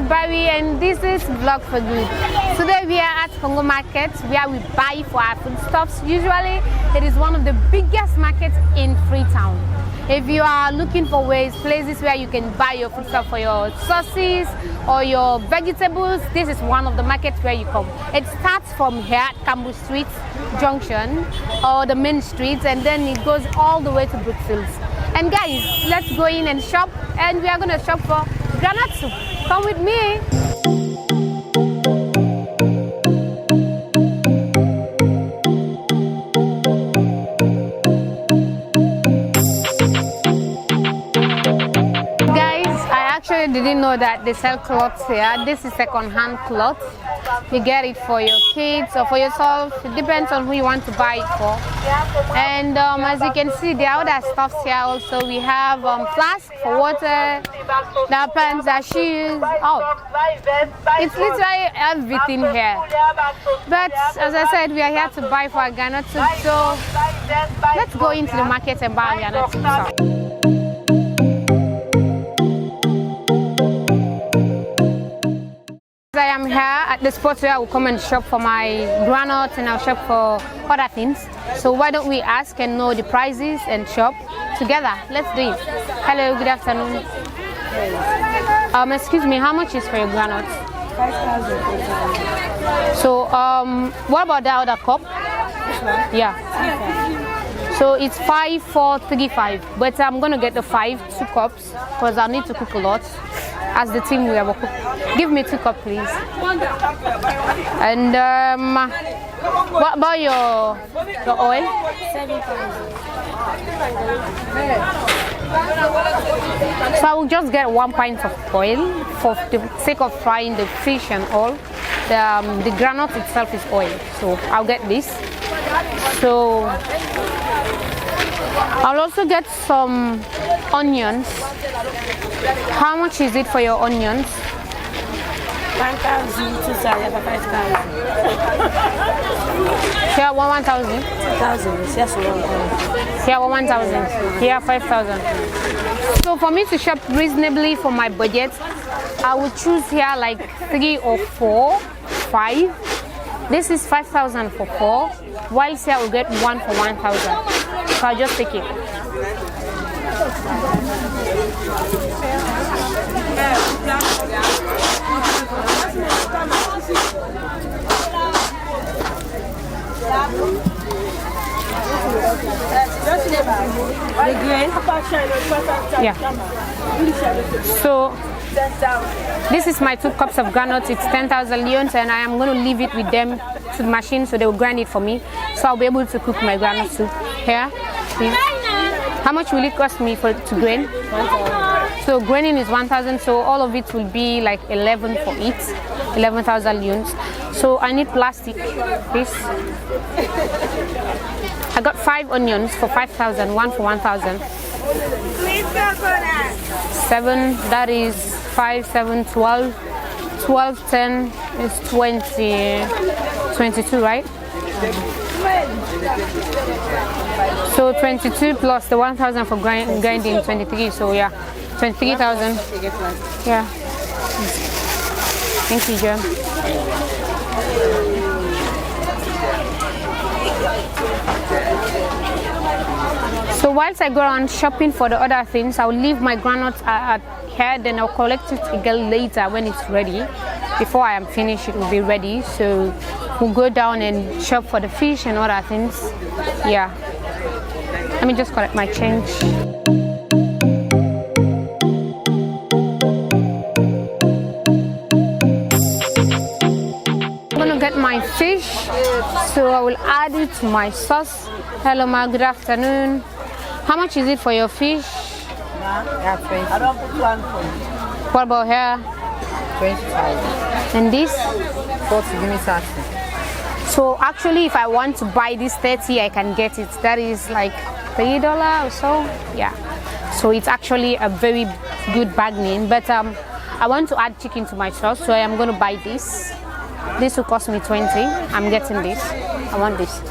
Barry and this is Vlog for Good. Today we are at Congo Market where we buy for our foodstuffs. Usually it is one of the biggest markets in Freetown. If you are looking for places where you can buy your foodstuff for your sauces or your vegetables, this is one of the markets where you come. It starts from here at Cambo Street Junction or the main streets, and then it goes all the way to Brookfield. And guys, let's go in and shop, and we are going to shop for granite soup. Come with me. I didn't know that they sell clothes here. This is second-hand cloth. You get it for your kids or for yourself. It depends on who you want to buy it for. And as you can see, there are other stuffs here also. We have flask for water, there are pants, there are shoes. Oh, it's literally everything here. But as I said, we are here to buy for our granite soup. So let's go into the market and buy our granite soup. I am here at the spot where I will come and shop for my granules and I'll shop for other things. So why don't we ask and know the prices and shop together? Let's do it. Hello, good afternoon. Excuse me, how much is for your granules? 5,000. So what about the other cup? Yeah. So it's 5,435, but I'm gonna get the 2 cups because I need to cook a lot. As the team we have cooked. Give me 2 cups, please. And what about your oil? 7,000. So I will just get 1 pint of oil for the sake of frying the fish and all. The granite itself is oil, so I'll get this. So I'll also get some onions. How much is it for your onions? 1,000, 2,000, 5,000. Here 1,000. 2,000, yes, 1,000. Here 1,000. Here 5,000. So for me to shop reasonably for my budget, I will choose here like 3 or 4, 5. This is 5,000 for 4. Whilst here I will get 1 for 1,000. So I'll just take it. Yeah. So this is my 2 cups of granules. It's 10,000 leons, and I am going to leave it with them to the machine so they will grind it for me. So I'll be able to cook my granite soup. Here, please. How much will it cost me to grain? 1,000. So graining is 1,000, so all of it will be like 11 for each, 11,000 leons. So I need plastic, please. I got 5 onions for 5,000, 1 for 1,000. 7, that is 5, 7, 12. 12, 10 is 20, 22, right? So 22 plus the 1,000 for grinding, 23. So yeah, 23,000. Yeah. Thank you, Joe. So whilst I go around shopping for the other things, I'll leave my granules at here, then I'll collect it again later when it's ready. Before I am finished, it will be ready. So we'll go down and shop for the fish and other things. Yeah. Let me just collect my change. I'm gonna get my fish, so I will add it to my sauce. Hello, ma, good afternoon. How much is it for your fish? Yeah, 20. I don't put one for you. What about here? 25. And this? 40, give me 30. So actually, if I want to buy this 30, I can get it. That is like $3 or so. Yeah. So it's actually a very good bargain. But I want to add chicken to my sauce, so I am going to buy this. This will cost me 20. I'm getting this. I want this.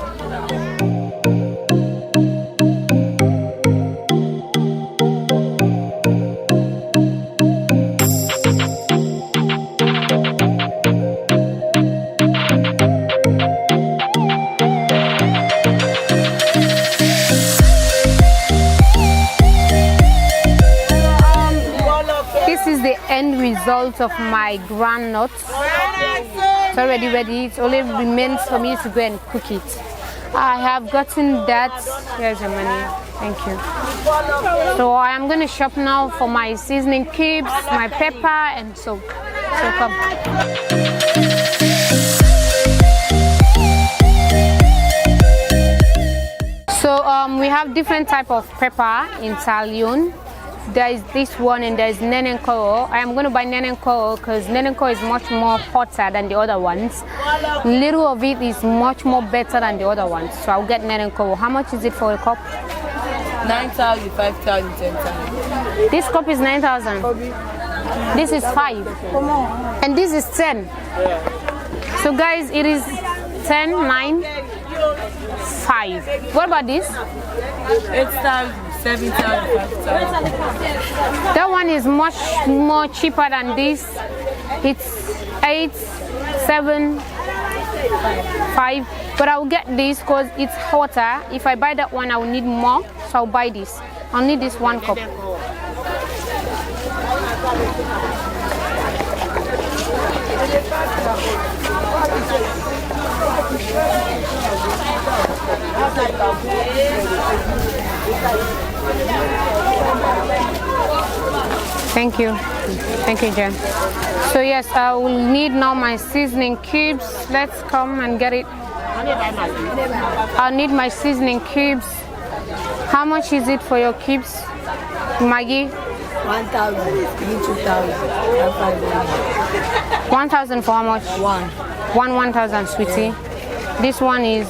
salt of my groundnuts. It's already ready. It only remains for me to go and cook it. I have gotten that. Here's your money. Thank you. So I am going to shop now for my seasoning cubes, my pepper and soap. So come. So we have different type of pepper in Italian. There is this one and there is Nenenkoro. I am going to buy Nenenkoro because Nenenkoro is much more hotter than the other ones. Little of it is much more better than the other ones. So I'll get Nenenkoro. How much is it for a cup? 9,000, 5,000, 10,000. This cup is 9,000. This is 5. And this is 10. So guys, it is 10, 9, 5. What about this? 8,000. 7,000, 5,000. That one is much more cheaper than this. It's 8, 7, 5. But I'll get this because it's hotter. If I buy that one, I will need more. So I'll buy this. I'll need this 1 cup. Thank you. Thank you, Jen. So yes, I will need now my seasoning cubes. Let's come and get it. I'll need my seasoning cubes. How much is it for your cubes, Maggie? 1,000, 2,000, 1,000 for how much? 1,000, sweetie. This one is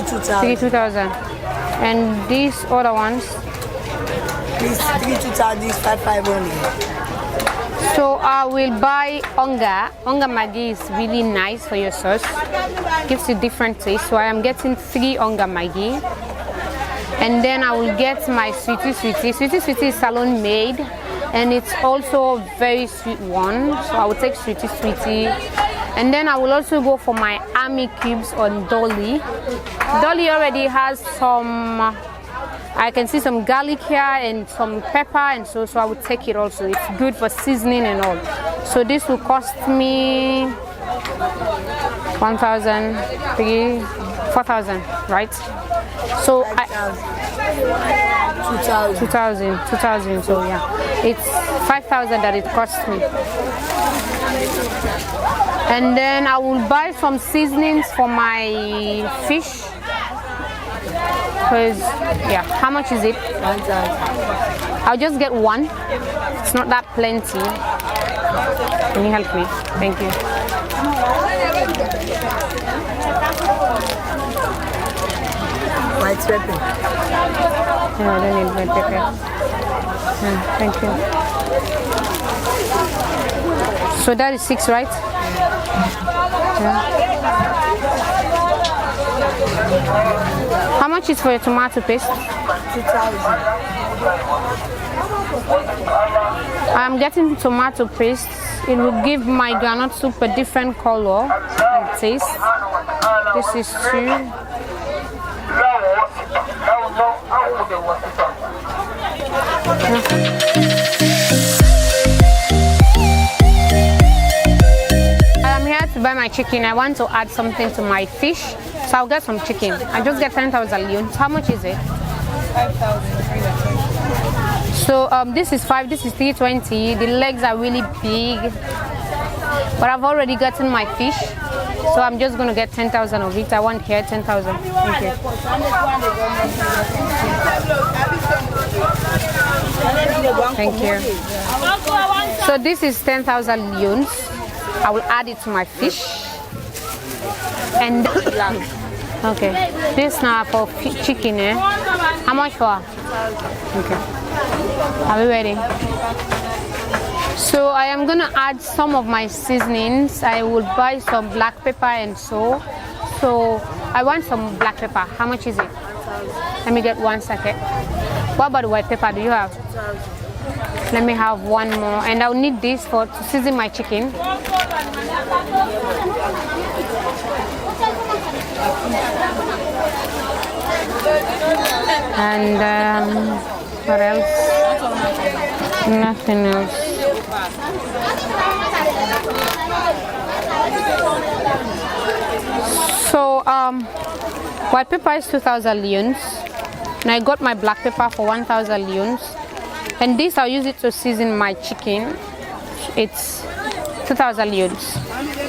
3,200. And these other ones? This 3,200, this 5,500. So I will buy Onga. Onga Maggi is really nice for your sauce. Gives you different taste. So I am getting 3 Onga Maggi. And then I will get my Sweetie Sweetie. Sweetie Sweetie is salon made. And it's also a very sweet one. So I will take Sweetie Sweetie. And then I will also go for my army cubes on Dolly. Dolly already has some, I can see some garlic here and some pepper, and so I will take it also. It's good for seasoning and all. So this will cost me 1,000, 4,000, right? So 2,000. So yeah, it's 5,000 that it cost me. And then I will buy some seasonings for my fish. Because, yeah, how much is it? 1,000. I'll just get 1. It's not that plenty. Can you help me? Thank you. White pepper. No, I don't need white pepper. Thank you. So that is 6, right? Yeah. How much is for your tomato paste? 2,000. I'm getting tomato paste. It will give my groundnut soup a different color and taste. This is 2. I'm here to buy my chicken. I want to add something to my fish, so I'll get some chicken. I just get 10,000 leons. How much is it? 5,000. So this is 5, this is 320. The legs are really big, but I've already gotten my fish, so I'm just going to get 10,000 of it. I want here 10,000. Thank you. Thank you. So this is 10,000 leons. I will add it to my fish. And okay, this now for chicken. How much for? Okay. Are we ready? So I am gonna add some of my seasonings. I will buy some black pepper and so I want some black pepper. How much is it? Let me get 1 second. What about the white pepper? Do you have? Let me have 1 more, and I'll need this to season my chicken. And what else? Nothing else. So white pepper is 2,000 leones, and I got my black pepper for 1,000 leones, and this I'll use it to season my chicken. It's 2,000 leones,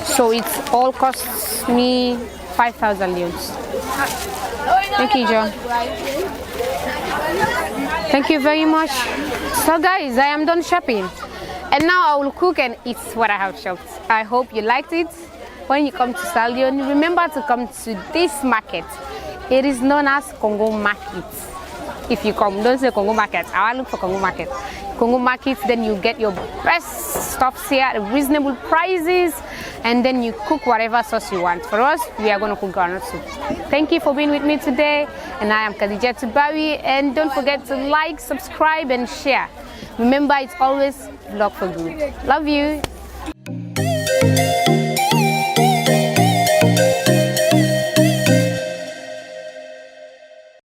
so it all costs me 5,000 leones. Thank you, John. Thank you very much. So guys, I am done shopping, and now I will cook and eat what I have shopped. I hope you liked it. When you come to Salion, remember to come to this market. It is known as Congo Market. If you come, don't say Congo Market. I will look for Congo Market. Congo Market, then you get your best stuff here at reasonable prices, and then you cook whatever sauce you want. For us, we are going to cook groundnut soup. Thank you for being with me today, and I am Khadija Tubawi, and don't forget to like, subscribe, and share. Remember, it's always vlog for good. Love you.